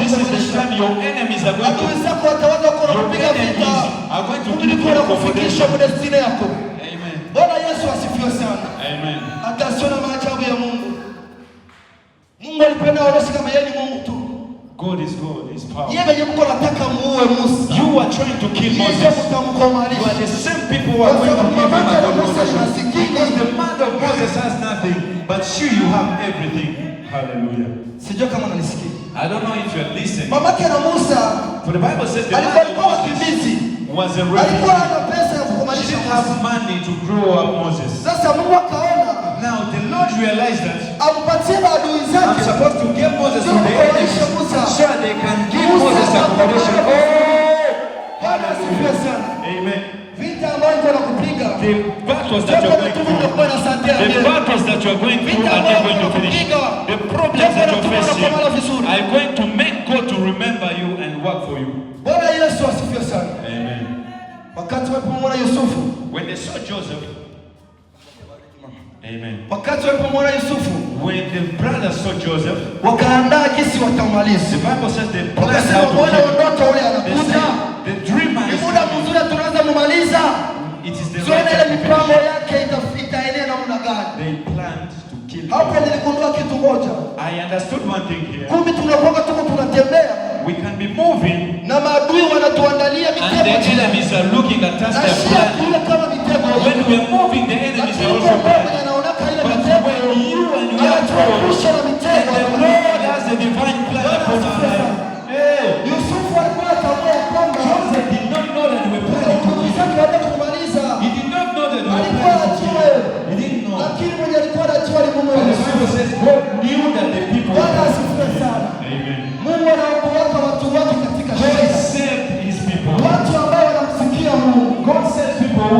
This is the time your enemies are going to your enemies are going to give you confidence. Amen. Amen. God is God, is powerful. You are trying to kill Moses. You are the same people who are going to kill him. Because the man of Moses has nothing, but you have everything. Hallelujah. I don't know if you are listening. For the Bible says the man of Moses was a refugee. She didn't have money to grow up Moses. Now the Lord realized that I'm supposed to give Moses to the enemies so they can give Moses accommodation. Amen. The battles that you are going through are not going to finish. The problems that you're facing are going to make God to remember you and work for you. Amen. When they saw Joseph, amen. When the brothers saw Joseph, the Bible says they planned how to kill him. They said, the dreamer is coming. It is the right time to finish. They planned to kill him. I understood one thing here. We can be moving and the enemies are looking at us, they are planning. When we are moving, the enemies are also planning. But when you and we are told, and the Lord has a divine plan upon our life. Hey, Joseph did not know that we were planning to kill him. He did not know that we were planning to kill him. He didn't know. But the Bible says God knew that the people were planning to kill him. Amen. God saved his people. God saved people who